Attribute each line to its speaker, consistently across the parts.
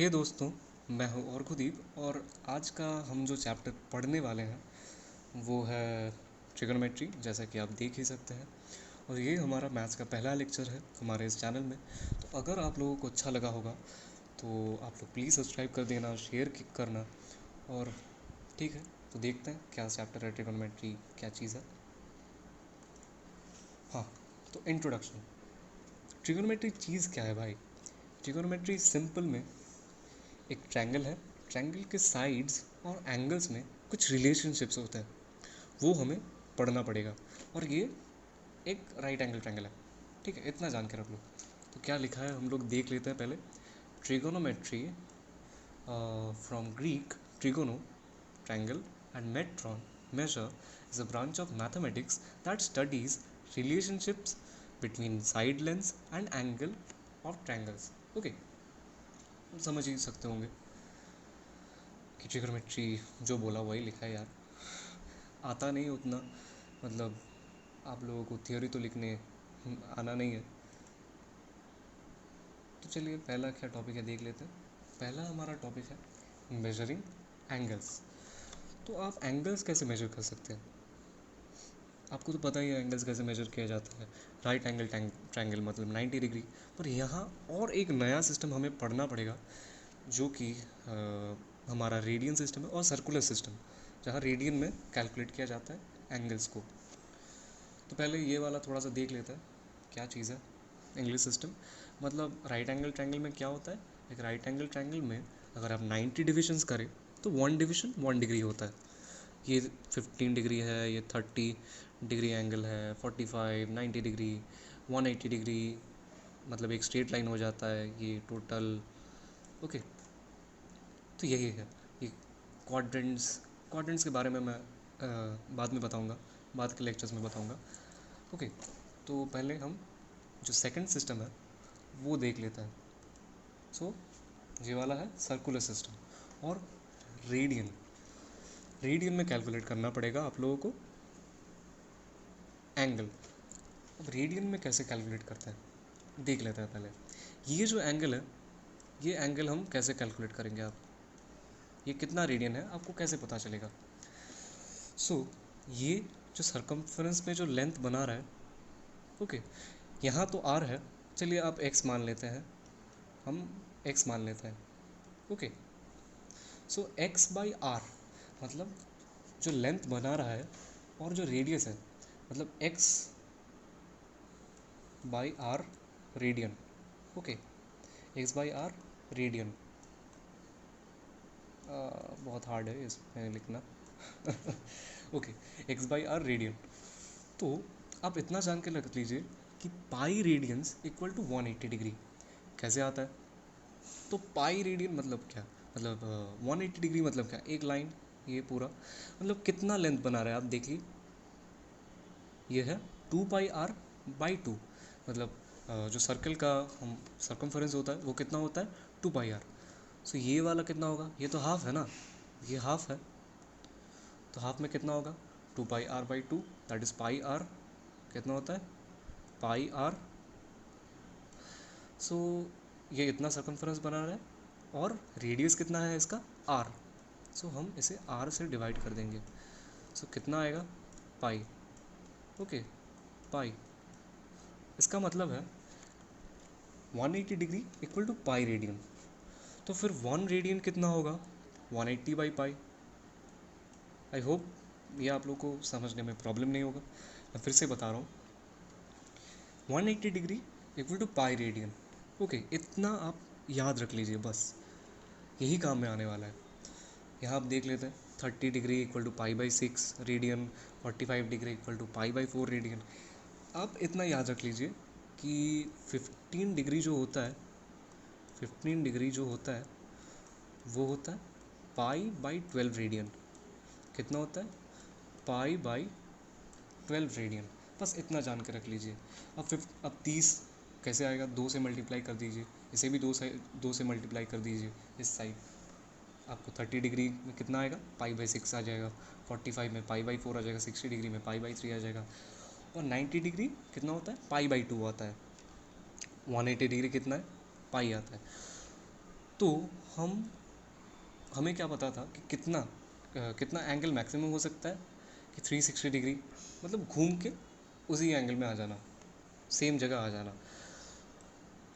Speaker 1: हे दोस्तों, मैं हूँ और कुलदीप और आज का हम जो चैप्टर पढ़ने वाले हैं वो है ट्रिगोनोमेट्री, जैसा कि आप देख ही सकते हैं। और ये हमारा मैथ्स का पहला लेक्चर है हमारे इस चैनल में। तो अगर आप लोगों को अच्छा लगा होगा तो आप लोग प्लीज़ सब्सक्राइब कर देना, शेयर करना। और ठीक है, तो देखते हैं क्या चैप्टर है ट्रिगोनोमेट्री, क्या चीज़ है। हाँ, तो इंट्रोडक्शन। ट्रिगोनोमेट्री चीज़ क्या है भाई? ट्रिगोनोमेट्री सिंपल में एक ट्रायंगल है। ट्रायंगल के साइड्स और एंगल्स में कुछ रिलेशनशिप्स होते हैं, वो हमें पढ़ना पड़ेगा। और ये एक राइट एंगल ट्रायंगल है, ठीक है, इतना जान के रख लो। तो क्या लिखा है हम लोग देख लेते हैं पहले। Trigonometry from Greek trigono, triangle, and metron, measure, is a branch of mathematics that studies relationships between side lengths and angle of triangles. Okay, समझ ही सकते होंगे कि ट्रिगोनोमेट्री जो बोला वही लिखा है यार। आता नहीं उतना, मतलब आप लोगों को थियोरी तो लिखने आना नहीं है। तो चलिए पहला क्या टॉपिक है देख लेते हैं। पहला हमारा टॉपिक है मेजरिंग एंगल्स। तो आप एंगल्स कैसे मेजर कर सकते हैं? आपको तो पता ही है एंगल्स कैसे मेजर किया जाता है। राइट एंगल ट्रायंगल मतलब 90 डिग्री। पर यहाँ और एक नया सिस्टम हमें पढ़ना पड़ेगा, जो कि हमारा रेडियन सिस्टम है और सर्कुलर सिस्टम, जहाँ रेडियन में कैलकुलेट किया जाता है एंगल्स को। तो पहले ये वाला थोड़ा सा देख लेते हैं क्या चीज़ है इंग्लिश सिस्टम। मतलब राइट एंगल ट्रायंगल में क्या होता है, एक राइट एंगल ट्रायंगल में अगर आप 90 डिविजन्स करें तो 1 डिविजन 1 डिग्री होता है। ये 15 डिग्री है, ये 30 डिग्री एंगल है, 45, 90 डिग्री, 180 डिग्री, मतलब एक स्ट्रेट लाइन हो जाता है ये टोटल। ओके, तो यही है ये क्वाड्रेंट्स। क्वाड्रेंट्स के बारे में मैं बाद में बताऊंगा, बाद के लेक्चर्स में बताऊंगा। ओके, तो पहले हम जो सेकंड सिस्टम है वो देख लेते हैं। सो ये वाला है सर्कुलर सिस्टम। और रेडियन, रेडियन में कैलकुलेट करना पड़ेगा आप लोगों को एंगल। अब रेडियन में कैसे कैलकुलेट करते हैं देख लेते हैं पहले। ये जो एंगल है, ये एंगल हम कैसे कैलकुलेट करेंगे? आप ये कितना रेडियन है आपको कैसे पता चलेगा? ये जो सरकमफ्रेंस में जो लेंथ बना रहा है, ओके, यहाँ तो आर है, चलिए आप एक्स मान लेते हैं, हम एक्स मान लेते हैं। ओके, एक्स बाई आर मतलब जो लेंथ बना रहा है और जो रेडियस है, मतलब x by r radian. Okay, x by r radian. बहुत हार्ड है इसमें लिखना। Okay, x by r radian. तो आप इतना जान के रख लीजिए कि pi radians equal to 180 degree. कैसे आता है? तो पाई रेडियन मतलब क्या, मतलब 180 डिग्री मतलब क्या, एक लाइन ये पूरा, मतलब कितना लेंथ बना रहा है आप देखिए। ये है 2 पाई आर बाई 2, मतलब जो सर्कल का हम सर्कमफरेंस होता है वो कितना होता है 2 पाई आर। ये वाला कितना होगा, ये तो हाफ है ना, ये हाफ है, तो हाफ में कितना होगा 2 pi r by 2, that is pi r. कितना होता है पाई आर। ये इतना सर्कमफरेंस बना रहा है और रेडियस कितना है इसका आर। हम इसे आर से डिवाइड कर देंगे। कितना आएगा पाई। ओके, पाई, इसका मतलब है 180 degree equal to pi radian. तो फिर 1 रेडियन कितना होगा 180 बाई पाई। आई होप ये आप लोग को समझने में प्रॉब्लम नहीं होगा। मैं फिर से बता रहा हूँ, 180 degree equal to pi radian. Okay, इतना आप याद रख लीजिए, बस यही काम में आने वाला है। यहाँ आप देख लेते हैं 30 degree equal to pi by 6 radian, 45 degree equal to pi by 4 radian. आप इतना याद रख लीजिए कि 15 डिग्री जो होता है, 15 डिग्री जो होता है वो होता है पाई बाई 12 रेडियन। कितना होता है पाई बाई 12 रेडियन। बस इतना जान के रख लीजिए। अब 30 कैसे आएगा, 2 से मल्टीप्लाई कर दीजिए, इसे भी 2 से मल्टीप्लाई कर दीजिए इस साइड। आपको 30 डिग्री में कितना आएगा पाई बाई 6 आ जाएगा, 45 में पाई बाई 4 आ जाएगा, 60 डिग्री में पाई बाई 3 आ जाएगा, और 90 डिग्री कितना होता है पाई बाई 2 आता है, 180 डिग्री कितना है पाई आता है। तो हमें क्या पता था कि कितना एंगल मैक्सिमम हो सकता है कि 360 डिग्री, मतलब घूम के उसी एंगल में आ जाना, सेम जगह आ जाना।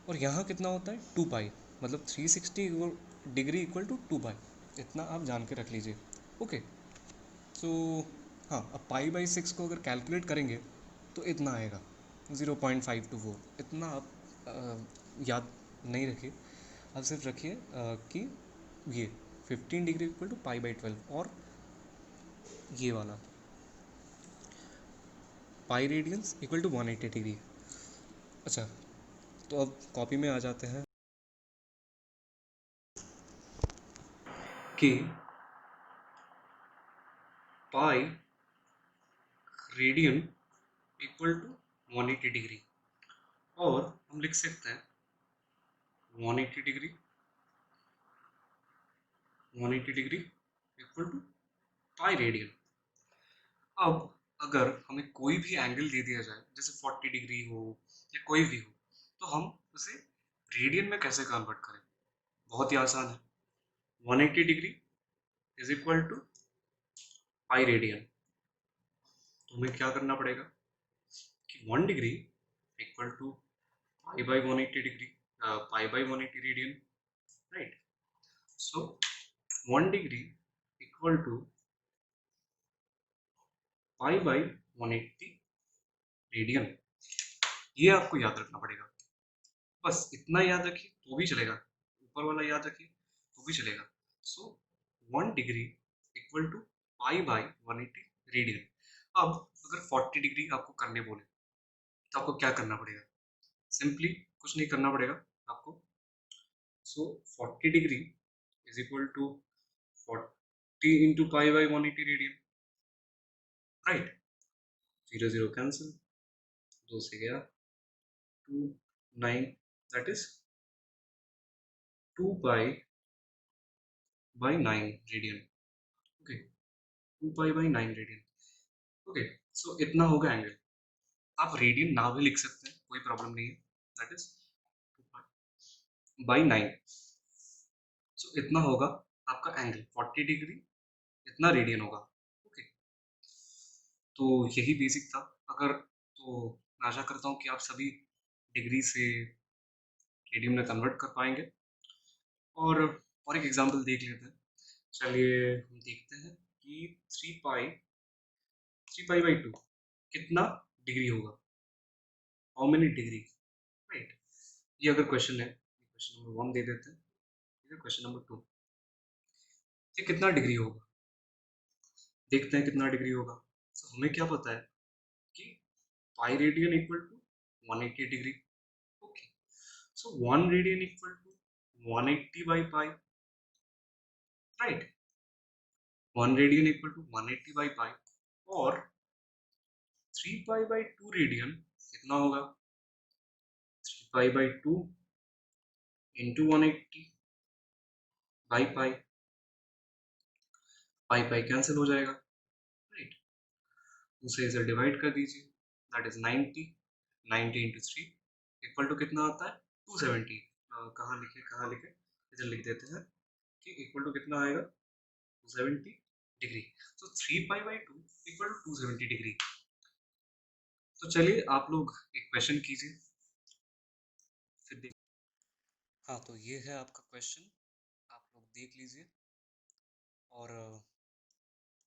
Speaker 1: और यहाँ कितना होता है 2 पाई, मतलब 360 डिग्री इक्वल टू 2 पाई, इतना आप जान के रख लीजिए। ओके, सो हाँ, अब पाई/6 को अगर कैलकुलेट करेंगे तो इतना आएगा 0.524। इतना आप याद नहीं रखिए, आप सिर्फ रखिए कि ये 15 डिग्री इक्वल टू पाई/12, और ये वाला pi radians equal to 180 degree. अच्छा, तो अब कॉपी में आ जाते हैं कि pi radian equal to 180 degree, और हम लिख सकते हैं 180 degree 180 degree equal to pi radian. अब अगर हमें कोई भी एंगल दे दिया जाए, जैसे 40 डिग्री हो या कोई भी हो, तो हम उसे रेडियन में कैसे कन्वर्ट करें? बहुत ही आसान है। 180 degree is equal to pi radian. तो हमें क्या करना पड़ेगा कि 1 डिग्री इक्वल टू पाई/180 डिग्री, पाई/180 radian, right? So 1 degree equal to पाई/180 रेडियन। ये आपको याद रखना पड़ेगा, बस इतना याद रखिए तो भी चलेगा, ऊपर वाला याद रखिए तो भी चलेगा। सो 1 डिग्री इक्वल टू पाई/180 रेडियन। अब अगर 40 डिग्री आपको करने बोले तो आपको क्या करना पड़ेगा? सिंपली कुछ नहीं करना पड़ेगा आपको। So 40 degree is equal to 40 into पाई/180 रेडियन, राइट? 0 0 कैंसिल, 2 से गया 2, 9, दैट इज 2 पाई/9 रेडियन। ओके, 2 पाई/9 रेडियन। ओके, सो इतना होगा एंगल। आप रेडियन ना भी लिख सकते हैं, कोई प्रॉब्लम नहीं है, दैट इज 2 पाई/9। सो इतना होगा आपका एंगल, 40 डिग्री इतना रेडियन होगा। ओके, तो यही बेसिक था। अगर तो मैं आशा करता हूँ कि आप सभी डिग्री से रेडियन में कन्वर्ट कर पाएंगे। और एक एग्जांपल देख लेते हैं। चलिए हम देखते हैं कि 3 पाई/2 कितना डिग्री होगा, हाउ मेनी डिग्री, राइट? ये अगर क्वेश्चन है, क्वेश्चन नंबर 1 दे देते हैं, क्वेश्चन नंबर 2, ये कितना डिग्री होगा, देखते हैं कितना डिग्री होगा। तो हमें क्या पता है कि pi radian equal to 180 degree. Okay, so 1 radian equal to 180 by pi, right? 1 radian equal to 180 by pi, और 3 पाई/2 रेडियन कितना होगा? 3 पाई/2 into 180 by pi, pi pi cancel हो जाएगा, राइट? दूसरे से डिवाइड कर दीजिए, that is 90, 90 into 3 equal to कितना आता है? 270। कहाँ लिखे, इधर लिख देते हैं कि इक्वल टू कितना आएगा? 270 डिग्री। तो 3 पाई/2 इक्वल टू 270 डिग्री। तो चलिए आप लोग एक क्वेश्चन कीजिए, फिर देख। हाँ, तो ये है आपका क्वेश्चन, आप लोग देख लीजिए और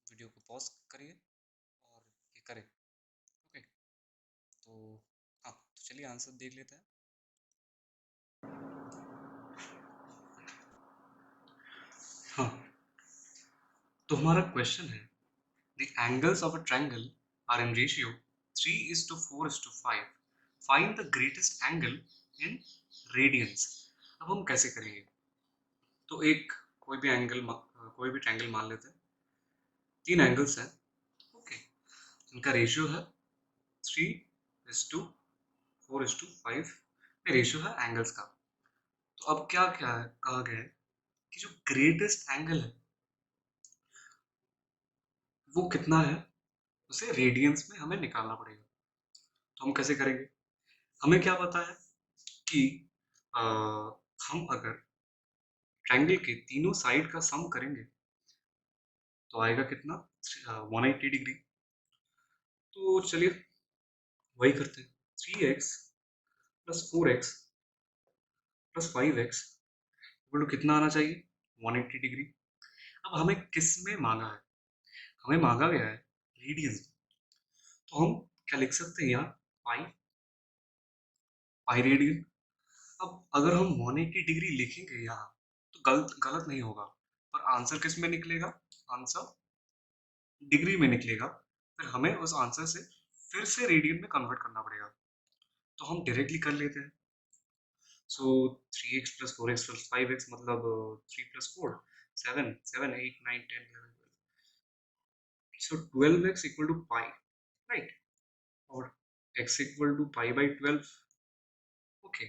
Speaker 1: वीडियो को पॉज करिए और ये करें। ओके, तो हाँ, तो चलिए आंसर देख लेते हैं। हाँ, तो हमारा क्वेश्चन है, the angles of a triangle are in ratio 3:4:5, find the greatest angle in radians. अब हम कैसे करेंगे? तो कोई भी ट्रायंगल मान लेते हैं, 3 एंगल्स हैं। ओके, इनका रेशियो है 3:4:5 रेशियो है एंगल्स का। तो अब क्या क्या है, कहा गया है कि जो ग्रेटेस्ट एंगल है वो कितना है, उसे रेडियंस में हमें निकालना पड़ेगा। तो हम कैसे करेंगे? हमें क्या पता है कि हम अगर ट्रायंगल के तीनों साइड का सम करेंगे तो आएगा कितना 180 डिग्री। तो चलिए वही करते हैं। 3x plus 4x plus 5x equal to कितना आना चाहिए 180 डिग्री। अब हमें किस में मांगा है, हमें मांगा गया है रेडियंस। तो हम क्या लिख सकते हैं यहाँ पाई, पाई रेडियन। अब अगर हम 180 डिग्री लिखेंगे यहाँ तो गलत गलत नहीं होगा, पर आंसर किस में निकलेगा, आंसर डिग्री में निकलेगा। फिर हमें उस आंसर से फिर से रेडियन में कन्वर्ट करना पड़ेगा। तो हम डायरेक्टली कर लेते हैं। सो 3x plus 4x plus 5x मतलब 3 प्लस 4 7 7 8 9 10 11 12। So 12x equal to pi, right, और x equal to pi by 12। Okay,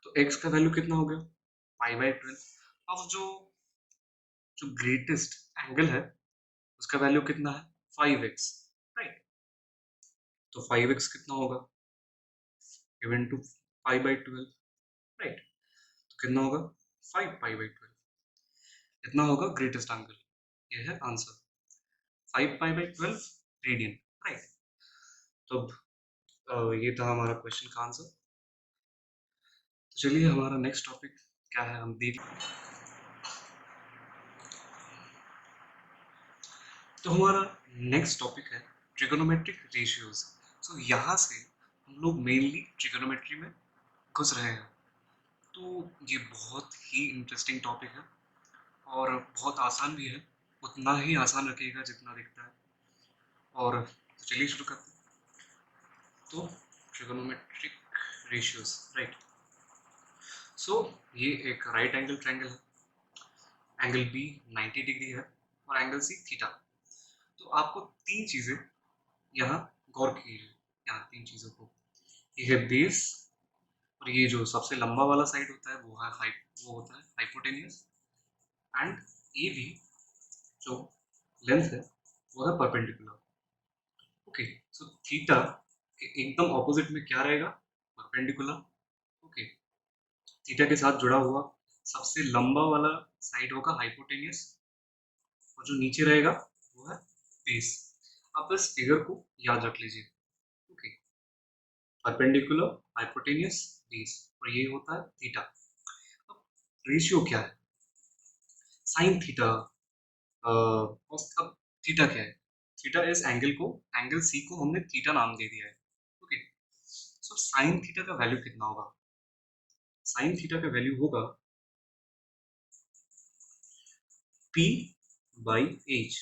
Speaker 1: तो x का वैल्यू कितना हो गया पाई बाई 12। अब जो जो ग्रेटेस्ट एंगल है उसका वैल्यू कितना है 5x, राइट। तो 5x कितना होगा given to pi by 12, right. तो कितना होगा 5 पाई बाई 12, इतना होगा ग्रेटेस्ट एंगल। ये है answer 5 pi by 12 radian, right. तो ये था हमारा क्वेश्चन का आंसर। तो चलिए हमारा नेक्स्ट टॉपिक क्या है हम देख। तो हमारा नेक्स्ट टॉपिक है ट्रिगोनोमेट्रिक रेशियोज। सो यहाँ से हम लोग मेनली ट्रिगोनोमेट्री में घुस रहे हैं। तो ये बहुत ही इंटरेस्टिंग टॉपिक है और बहुत आसान भी है, उतना ही आसान रखिएगा जितना दिखता है। और तो चलिए शुरू करते हैं। तो ट्रिगोनोमेट्रिक रेशियोज, राइट। सो ये एक राइट एंगल ट्रायंगल है। एंगल बी 90 डिग्री है और एंगल सी थीटा। तो आपको तीन चीजें यहाँ गौर कीजिए, यहाँ तीन चीजों को। ये है बेस, और ये जो सबसे लंबा वाला साइड होता है वो है वो होता है हाइपोटेनियस। एंड ये भी जो लेंथ है वो है परपेंडिकुलर। ओके, सो थीटा के एकदम ऑपोजिट में क्या रहेगा परपेंडिकुलर। ओके, थीटा के साथ जुड़ा हुआ सबसे लंबा वाला साइड होगा हाइपोटेनियस, और जो नीचे रहेगा वो है बेस। आप इस फिगर को याद रख लीजिए। ओके, परपेंडिकुलर हाइपोटेनियस बेस, और ये होता है थीटा। अब रेशियो क्या है साइन थीटा। अब थीटा क्या है, थीटा इस एंगल को, एंगल सी को हमने थीटा नाम दे दिया है। ओके, सो साइन थीटा का वैल्यू कितना होगा, साइन थीटा का वैल्यू होगा p बाई एच,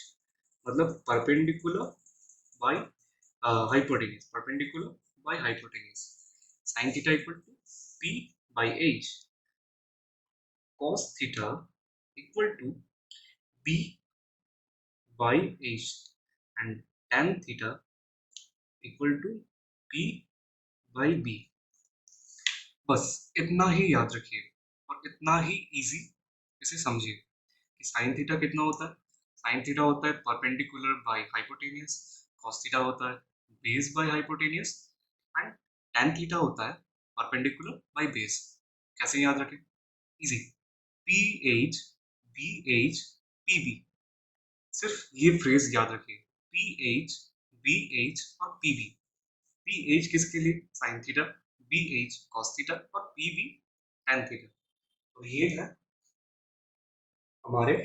Speaker 1: मतलब perpendicular by hypotenuse, perpendicular by hypotenuse. Sine theta equal to p by H, cos theta equal to b by H, and tan theta equal to p by b। बस इतना ही याद रखिए और इतना ही easy इसे समझिए कि साइन थीटा कितना होता है। साइन थीटा होता है perpendicular by hypotenuse, cos theta होता है base by hypotenuse, and tan theta होता है परपेंडिकुलर बाय बेस। कैसे याद रखें, easy, P H B H P B. सिर्फ ये फ्रेज याद रखिए, पी एच बी एच और पी बी। पी एच किसके लिए sine theta, B H cos theta और पी बी tan थीटा। तो ये है हमारे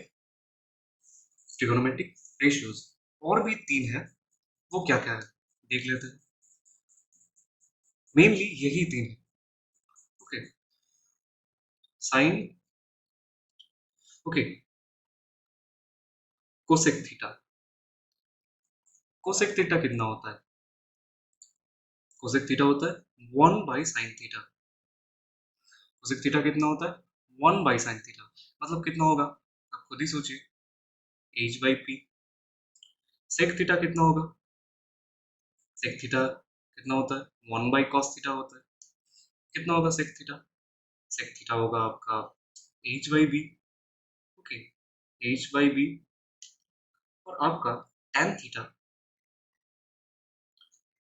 Speaker 1: ट्रिगोनोमेट्रिक रेशियोज। और भी तीन है, वो क्या क्या है देख लेते हैं। मेनली यही तीन है। Okay, sine, okay, cosec theta. Cosec theta कितना होता है, कोसेक थीटा होता है 1/sin थीटा। कोसेक थीटा कितना होता है 1/sin थीटा, मतलब कितना होगा आप खुद ही सोचिए, h/p। सेक थीटा कितना होगा, सेक थीटा कितना होता है 1/cos थीटा होता है। कितना होगा सेक थीटा, सेक थीटा होगा आपका h/b। Okay, h/b। और आपका tan थीटा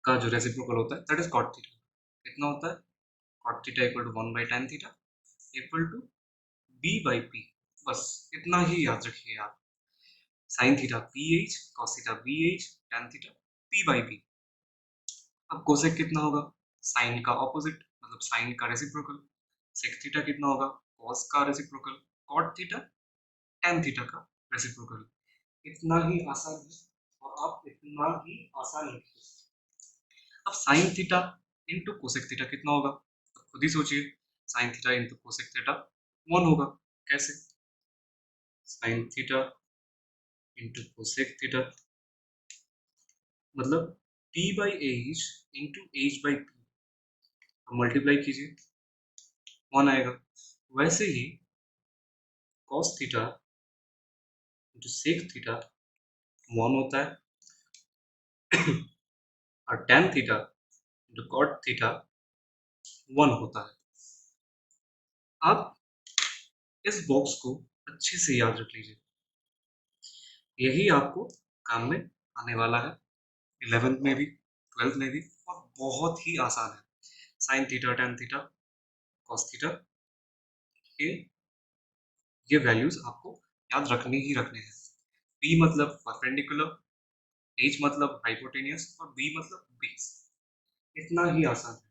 Speaker 1: का जो रेसिप्रोकल होता है दैट इज कॉट थीटा। कितना होता है cot theta equal to 1/tan theta equal to B by P, बस इतना ही याद रखिए आप। Sine theta P H, cos theta B H, tan theta P by B. अब कोसेक कितना होगा? साइन का ऑपोजिट, मतलब साइन का रेसिप्रोकल। सेक थीटा कितना होगा? कॉस का reciprocal. Cot theta tan theta का रेसिप्रोकल। इतना ही आसान है और आप इतना ही आसान लिखिए। अब sine theta into cosec theta कितना होगा? तो खुद ही सोचिए, sine theta into cosec theta 1 होगा। कैसे? Sine theta into cosec theta मतलब p by H into H by P, multiply कीजिए 1 आएगा। वैसे ही cos theta into sec theta 1 होता है और tan theta into cot theta 1 होता है। आप इस बॉक्स को अच्छे से याद रख लीजिए, यही आपको काम में आने वाला है 11th में भी, 12th में भी, और बहुत ही आसान है। Sine theta tan theta cos theta, ये वैल्यूज आपको याद रखने ही रखने हैं। p मतलब परपेंडिकुलर, h मतलब हाइपोटेनियस और b मतलब बेस। इतना ही आसान है।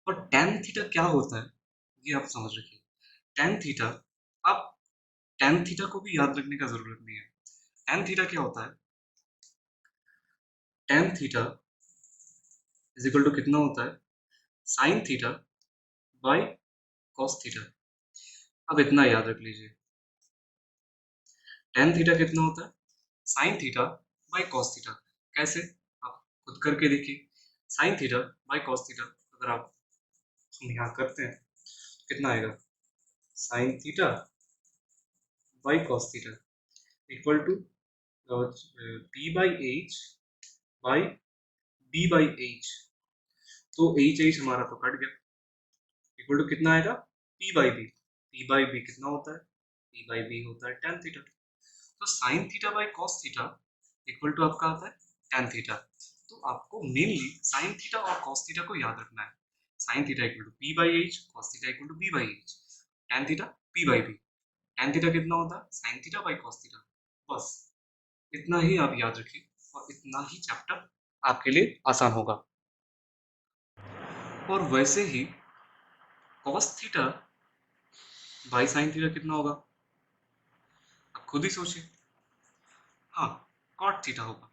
Speaker 1: और tan थीटा क्या होता है ये आप समझ रखिए। tan थीटा, आप tan थीटा को भी याद रखने का जरूरत नहीं है। tan थीटा क्या होता है? tan theta is equal to कितना होता है? Sine theta by cos theta. अब इतना याद रख लीजिए, tan थीटा कितना होता है? Sine theta by cos theta. कैसे? आप खुद करके देखिए। Sine theta by cos theta अगर आप हम यहाँ करते हैं कितना आएगा? Sine theta by cos theta equal to p by H by b by H. तो एच एच हमारा तो कट गया, इक्वल टू कितना आएगा? p by B. p by B कितना होता है? p बाई बी होता है tan थीटा। तो sign theta by cos theta equal to आपका आता है tan थीटा। तो आपको मेनली साइन थीटा और cos थीटा को याद रखना है। Sine theta equal to p by H, cos theta equal to b by H, tan theta p by B. tan theta कितना होता है? Sine theta by cos theta. बस इतना ही आप याद रखिए और इतना ही चैप्टर आपके लिए आसान होगा। और वैसे ही cos theta by sine theta कितना होगा? आप खुद ही सोचिए। हाँ, cot थीटा होगा।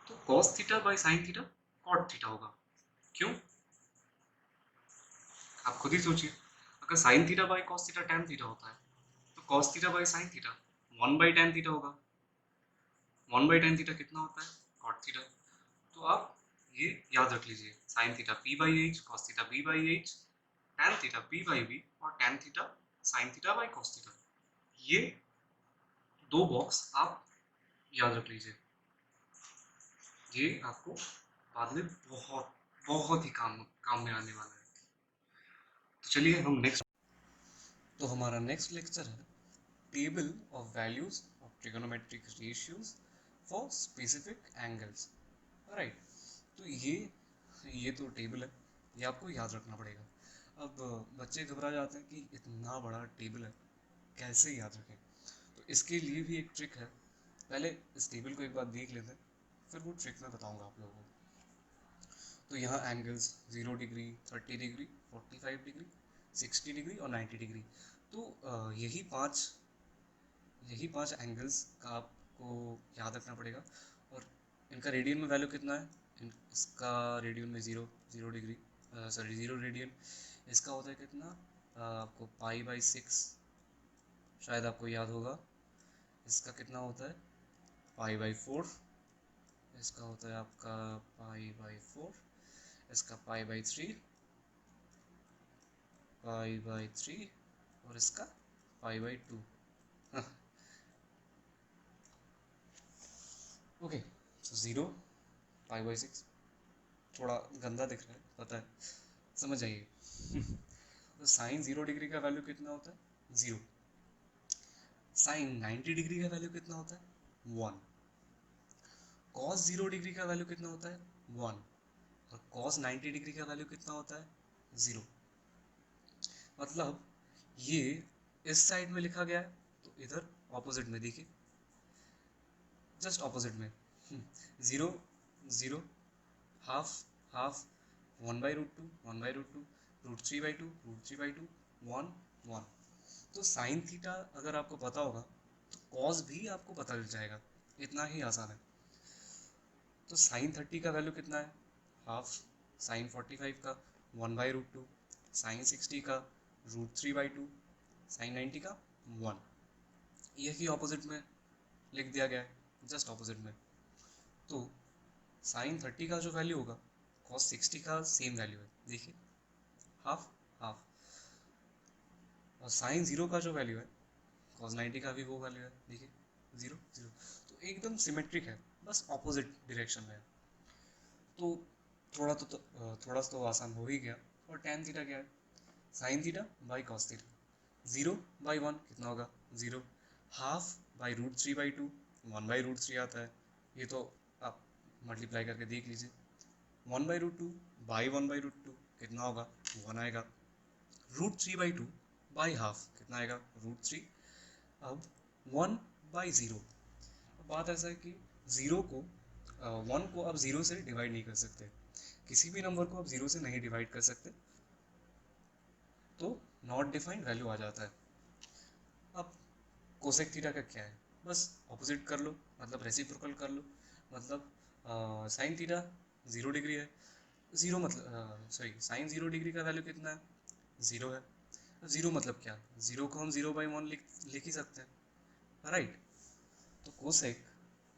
Speaker 1: तो cos theta by sine theta cot theta होगा। क्यों? आप खुद ही सोचिए। अगर sign theta by cos theta tan theta होता है तो cos theta by sine theta 1 by tan theta होगा। 1 बाई tan थीटा कितना होता है? cot theta. तो आप ये याद रख लीजिए, sine theta p by H, cos theta b by H, tan theta p by b और tan theta sine theta by cos theta. ये दो बॉक्स आप याद रख लीजिए, ये आपको बाद में बहुत बहुत ही काम में आने वाला है। तो चलिए हम नेक्स्ट, तो हमारा नेक्स्ट लेक्चर है table of values of trigonometric ratios for specific angles. Right. तो ये तो टेबल है, ये आपको याद रखना पड़ेगा। अब बच्चे घबरा जाते हैं कि इतना बड़ा टेबल है कैसे याद रखें। तो इसके लिए भी एक ट्रिक है। पहले इस टेबल को एक बार देख लेते हैं, फिर वो ट्रिक मैं बताऊंगा आप लोगों को। तो यहाँ angles 0 degree, 30 degree, 45 degree, 60 degree और 90 डिग्री। तो यही पांच एंगल्स का आपको याद रखना पड़ेगा। और इनका रेडियन में वैल्यू कितना है? इसका रेडियन में ज़ीरो डिग्री, सॉरी 0 रेडियन। इसका होता है कितना? आपको पाई बाई 6, शायद आपको याद होगा। इसका कितना होता है? पाई बाई 4। इसका होता है आपका पाई बाई 4। इसका पाई बाई 3, पाई बाई 3 और इसका pi by 2। Okay, so 0, pi by 6, थोड़ा गंदा दिख रहा है पता है, समझ जाइए। तो साइन 0 डिग्री का वैल्यू कितना होता है? 0। साइन 90 डिग्री का वैल्यू कितना होता है? 1। कॉस 0 डिग्री का वैल्यू कितना होता है? 1। और cos 90 डिग्री का वैल्यू कितना होता है? 0। मतलब ये इस साइड में लिखा गया है तो इधर ऑपोजिट में देखिए, जस्ट ऑपोजिट में 0 0, हाफ हाफ, 1/√2 1/√2, √3/2 √3/2, 1 1। तो साइन थीटा अगर आपको पता होगा तो कॉस भी आपको पता चल जाएगा, इतना ही आसान है। तो साइन 30 का वैल्यू कितना है? हाफ। साइन 45 का 1/√2, साइन 60 का √3/2, साइन 90 का 1। यही ऑपोजिट में लिख दिया गया है, जस्ट ऑपोजिट में। तो साइन 30 का जो वैल्यू होगा कॉस 60 का सेम वैल्यू है, देखिए हाफ हाफ। और साइन 0 का जो वैल्यू है कॉस 90 का भी वो वैल्यू है, देखिए 0 0। तो एकदम सिमेट्रिक है, बस ऑपोजिट डायरेक्शन में है। तो थोड़ा सा तो आसान हो ही गया। और टेन थीटा क्या है? Sine theta by cos theta. 0/1 कितना होगा? 0। हाफ बाई √3/2, 1/√3 आता है, ये तो आप मल्टीप्लाई करके देख लीजिए। 1/√2 बाई 1/√2 कितना होगा? 1 आएगा। √3/2 बाई हाफ कितना आएगा? √3। अब 1/0। बात ऐसा है कि ज़ीरो को 1 को अब ज़ीरो से डिवाइड नहीं कर सकते, किसी भी नंबर को आप ज़ीरो से नहीं डिवाइड कर सकते, तो नॉट डिफाइंड वैल्यू आ जाता है। अब कोसेक थीटा का क्या है? बस ऑपोजिट कर लो, मतलब रेसिप्रोकल कर लो। मतलब साइन थीटा 0 डिग्री है, ज़ीरो मतलब सॉरी साइन 0 डिग्री का वैल्यू कितना है? 0 है। ज़ीरो मतलब क्या? ज़ीरो को हम 0/1 लिख ही सकते हैं, राइट। तो कोसेक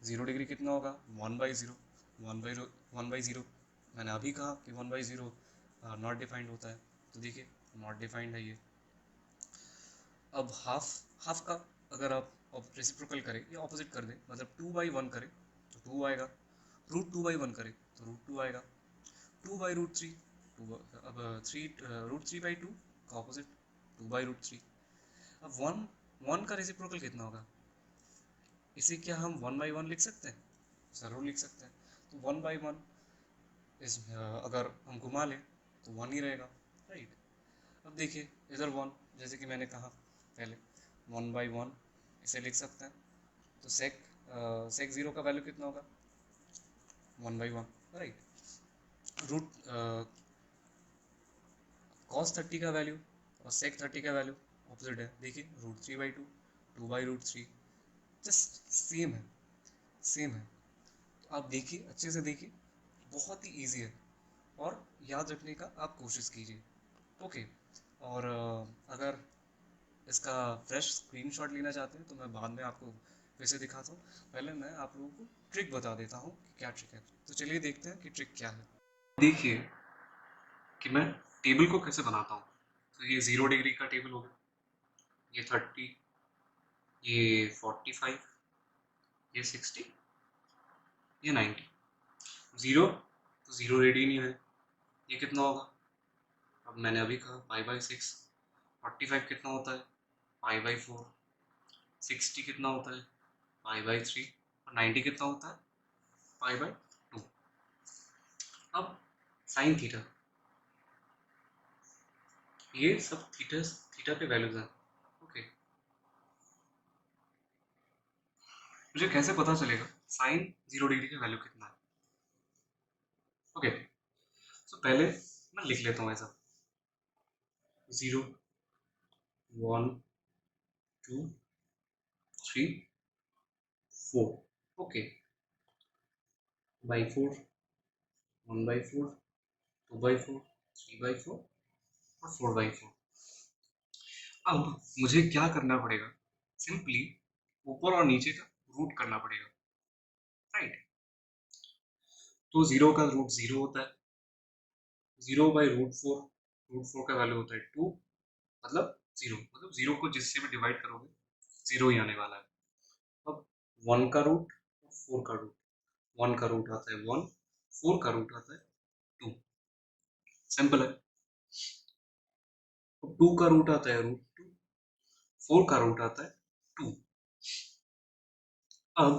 Speaker 1: 0 डिग्री कितना होगा? 1/0। 1/0 मैंने अभी कहा कि 1/0 नॉट डिफाइंड होता है, तो देखिए नॉट डिफाइंड है ये। अब हाफ हाफ का अगर आप रेसिप्रोकल करें या ऑपोजिट कर दें, मतलब 2/1 करें तो 2 आएगा, √2/1 करें तो √2 आएगा, 2/√3 अब 3 √3/2 का ऑपोजिट 2/√3। अब 1 का रेसिप्रोकल कितना होगा? इसे क्या हम 1/1 लिख सकते हैं? ज़रूर लिख सकते हैं। तो 1/1 इस अगर हम घुमा लें तो 1 ही रहेगा, राइट। अब देखिए इधर 1, जैसे कि मैंने कहा पहले 1/1 इसे लिख सकते हैं। तो सेक 0 का वैल्यू कितना होगा? 1/1, राइट। रूट कॉस 30 का वैल्यू और सेक 30 का वैल्यू ऑपोजिट है, देखिए √3/2 2/√3, जस्ट सेम है, सेम है। तो आप देखिए, अच्छे से देखिए, बहुत ही ईजी है और याद रखने का आप कोशिश कीजिए, ओके। और अगर इसका फ्रेश स्क्रीनशॉट लेना चाहते हैं तो मैं बाद में आपको फिर से दिखाता हूँ। पहले मैं आप लोगों को ट्रिक बता देता हूँ कि क्या ट्रिक है। तो चलिए देखते हैं कि ट्रिक क्या है। देखिए कि मैं टेबल को कैसे बनाता हूँ। तो ये 0 डिग्री का टेबल होगा, ये 30, ये 45, ये 60, ये 90। 0 तो 0 रेडी नहीं है, ये कितना होगा? अब मैंने अभी कहा π/6। 45 कितना होता है? π/4। 60 कितना होता है? π/3। और 90 कितना होता है? π/2। अब साइन थीटा, ये सब थीटा पे वैल्यूज हैं, ओके। मुझे कैसे पता चलेगा साइन 0 डिग्री का वैल्यू कितना है? ओके, तो पहले मैं लिख लेता हूँ ऐसा 0 1 2 3 4, ओके। /4 1/4 2/4 3/4 और 4/4। अब मुझे क्या करना पड़ेगा? सिंपली ऊपर और नीचे का रूट करना पड़ेगा, राइट। तो 0 का रूट 0 होता है, 0/√4, √4 का वैल्यू होता है 2, मतलब 0, मतलब 0 को जिससे भी डिवाइड करोगे 0 ही आने वाला है। अब 1 का रूट और 4 का रूट, 1 का रूट आता है 1, 4 का रूट आता है 2, सिंपल है। अब 2 का रूट आता है √2, 4 का रूट आता है 2। अब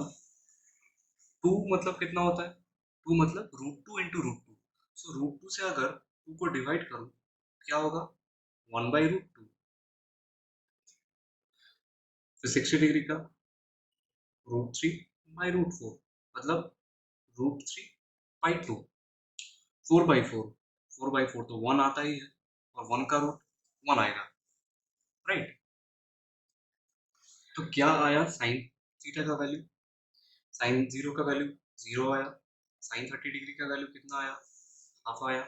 Speaker 1: 2 मतलब कितना होता है? 2 मतलब √2 इंटू √2, सो √2 से अगर 2 को डिवाइड करूँ क्या होगा 1/√2। फिर 60 डिग्री का √3/√4 मतलब √3/2 4/4 4/4 तो 1 आता ही है और 1 का रूट 1 आएगा राइट। तो क्या आया साइन थीटा का वैल्यू साइन 0 का वैल्यू 0 आया साइन 30 डिग्री का वैल्यू कितना आया हाफ आया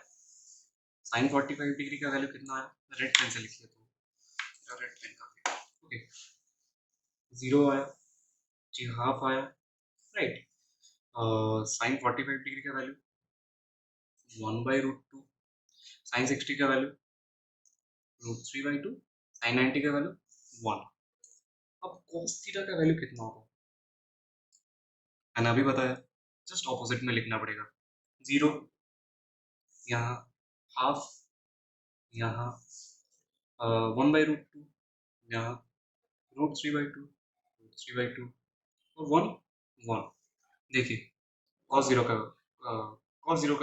Speaker 1: साइन 45 डिग्री का वैल्यू कितना आया रेड पेन से लिखिए तो रेड पेन का ओके 0 आया जी हाफ आया राइट साइन 45 डिग्री का वैल्यू 1/√2 साइन 60 का वैल्यू √3/2 साइन 90 का वैल्यू 1। अब cos थीटा का वैल्यू कितना होगा मैंने अभी बताया जस्ट ऑपोजिट में लिखना पड़ेगा 0 यहाँ हाफ यहाँ 1/√2 यहाँ √3/2 और 1 1 देखिए cos 0 का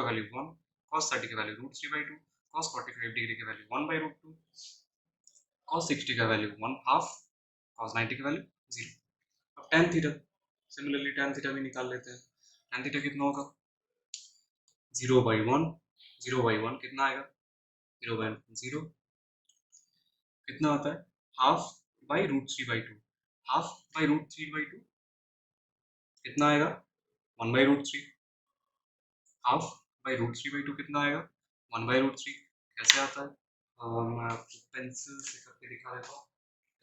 Speaker 1: वैल्यू 1 cos 30 का वैल्यू √3/2 cos 45 डिग्री का वैल्यू 1/√2 cos 60 का वैल्यू 1 हाफ cos 90 का वैल्यू 0। अब tan theta similarly tan theta भी निकाल लेते हैं tan थीटा कितना होगा 0/1 0/1 कितना आएगा 0/0 कितना आता है हाफ बाई √3/2 हाफ बाई √3/2 कितना आएगा 1/√3 हाफ बाई √3/2 कितना आएगा 1/√3 कैसे आता है मैं आपको पेंसिल से करके दिखा देता हूँ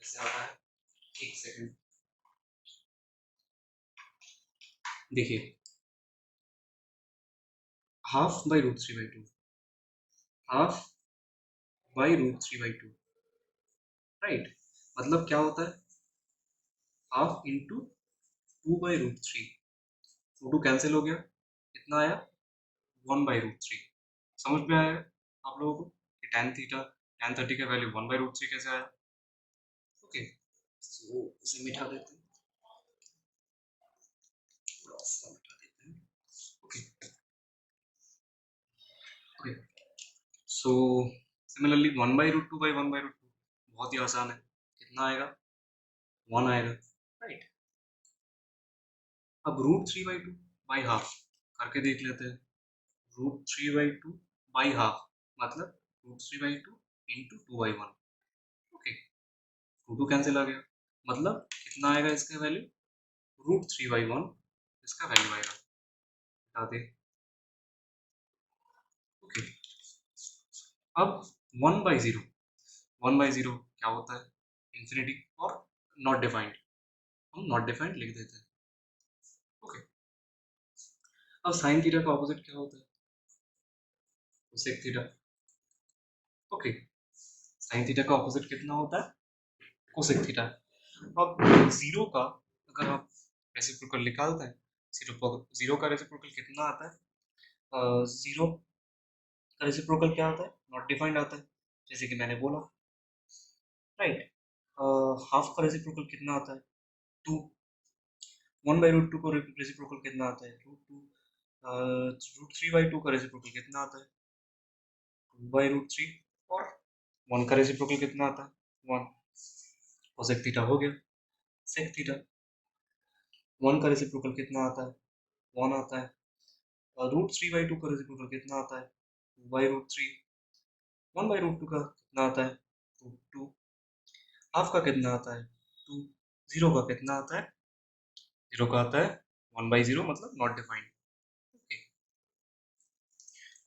Speaker 1: कैसे आता है एक सेकंड देखिए half by √3/2 half by √3/2 right मतलब क्या होता है हाफ इंटू 2/√3 2 कैंसिल हो गया कितना आया 1/√3 समझ में आया आप लोगों को कि tan 30 का वैल्यू 1/√3 कैसे आया ओके सो इसे मिटा देते हैं थोड़ा सा मिटा देते हैं ओके ओके सो सिमिलरली 1/√2 बहुत ही आसान है कितना आएगा 1 आएगा राइट अब √3/2 बाई हाफ करके देख लेते हैं √3/2 बाई हाफ मतलब √3/2 इंटू 2/1 ओके 2 कैंसिल आ गया मतलब कितना आएगा इसका वैल्यू √3/1 इसका वैल्यू आएगा बता दे ओके अब 1/0 1/0 क्या होता है इंफिनिटी और नॉट डिफाइंड हम नॉट डिफाइंड लिख देते हैं ओके अब साइन थीटा का ऑपोजिट क्या होता है cosec theta okay sign theta का ऑपोजिट कितना होता है कोसेक थीटा अब जीरो का अगर आप रेसिप्रोकल निकालते हैं जीरो का रेसिप्रोकल कितना आता है जीरो का रेसिप्रोकल क्या आता है नॉट डिफाइंड आता है जैसे कि मैंने बोला राइट हाफ का रेसिप्रोकल कितना आता है 2 1/√2 का रेसिप्रोकल कितना आता है √2 √3/2 का रेसिप्रोकल कितना आता है 2/√3 और 1 का रेसिप्रोकल कितना आता है 1 कोसेक थीटा हो गया सेक थीटा 1 का रेसिप्रोकल कितना आता है 1 आता है √3/2 का रेसिप्रोकल कितना आता है 2/√3 1/√2 का कितना आता है √2 हाफ का कितना आता है 2 जीरो का कितना आता है जीरो का आता है 1/0 मतलब नॉट डिफाइंड ओके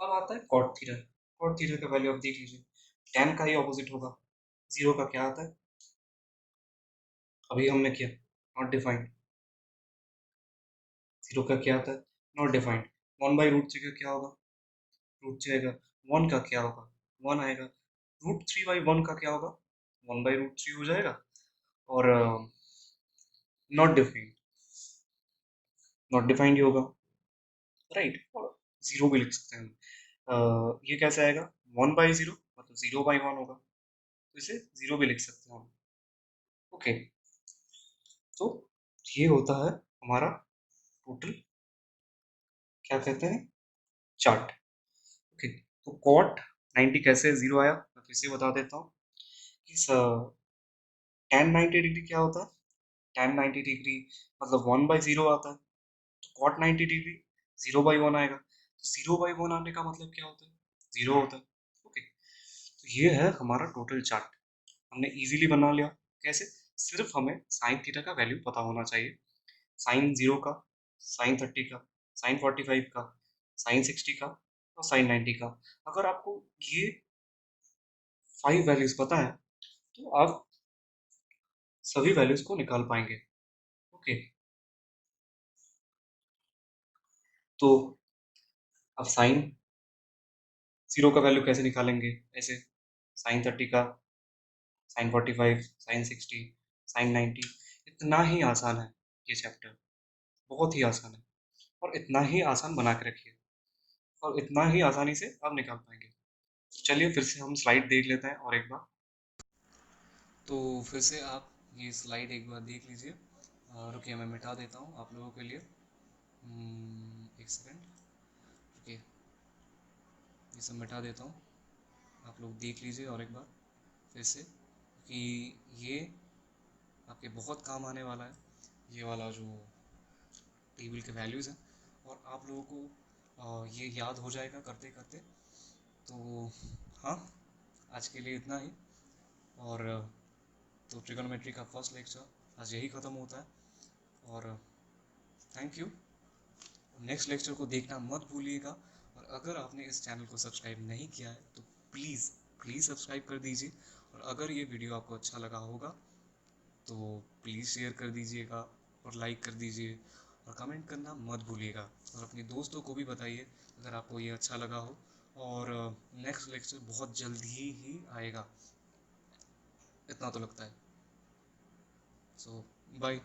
Speaker 1: अब आता है कॉट थीटा का वैल्यू आप देख लीजिए tan का ही ऑपोजिट होगा जीरो का क्या आता है अभी हमने किया नॉट डिफाइंड जीरो का क्या आता है नॉट डिफाइंड 1/√3 का क्या होगा √3 आएगा 1 का क्या होगा 1 आएगा √3/1 का क्या होगा 1/√3 हो जाएगा और नॉट डिफाइंड ही होगा राइट और जीरो भी लिख सकते हैं ये कैसे आएगा 1/0 मतलब 0/1 होगा तो इसे जीरो भी लिख सकते हैं हम ओके तो ये होता है हमारा टोटल क्या कहते हैं चार्ट तो कॉट 90 कैसे 0 आया, मैं फिर से बता देता हूँ कि tan 90 डिग्री क्या होता है। tan 90 डिग्री मतलब 1/0 आता है, तो cot 90 डिग्री 0/1 आएगा। तो 0/1 आने का मतलब क्या होता है, 0 होता है। ओके, तो ये है हमारा टोटल चार्ट, हमने इजीली बना लिया। कैसे, सिर्फ हमें साइन थीटा का वैल्यू पता होना चाहिए, साइन 0 का, साइन 30 का, साइन 45 का, साइन 60 का और साइन 90 का। अगर आपको ये 5 वैल्यूज पता है तो आप सभी वैल्यूज को निकाल पाएंगे। ओके, तो अब साइन 0 का वैल्यू कैसे निकालेंगे, ऐसे साइन 30 का, साइन 45, साइन 60, साइन 90। इतना ही आसान है ये चैप्टर, बहुत ही आसान है, और इतना ही आसान बना के रखिए और इतना ही आसानी से आप निकाल पाएंगे। चलिए फिर से हम स्लाइड देख लेते हैं और एक बार। तो फिर से आप ये स्लाइड एक बार देख लीजिए। रुकिए, मैं मिटा देता हूँ आप लोगों के लिए। एक सेकंड, रुकिए, ये सब मिटा देता हूँ, आप लोग देख लीजिए और एक बार फिर से, कि ये आपके बहुत काम आने वाला है, ये वाला जो टेबल के वैल्यूज़ हैं, और आप लोगों को ये याद हो जाएगा करते करते। तो हाँ, आज के लिए इतना ही। और तो ट्रिगोनोमेट्री का फर्स्ट लेक्चर आज यही ख़त्म होता है। और थैंक यू, नेक्स्ट लेक्चर को देखना मत भूलिएगा। और अगर आपने इस चैनल को सब्सक्राइब नहीं किया है तो प्लीज़ प्लीज़ सब्सक्राइब कर दीजिए। और अगर ये वीडियो आपको अच्छा लगा होगा तो प्लीज़ शेयर कर दीजिएगा और लाइक कर दीजिए, और कमेंट करना मत भूलिएगा। और अपने दोस्तों को भी बताइए अगर आपको ये अच्छा लगा हो। और नेक्स्ट लेक्चर बहुत जल्द ही आएगा, इतना तो लगता है। सो बाय।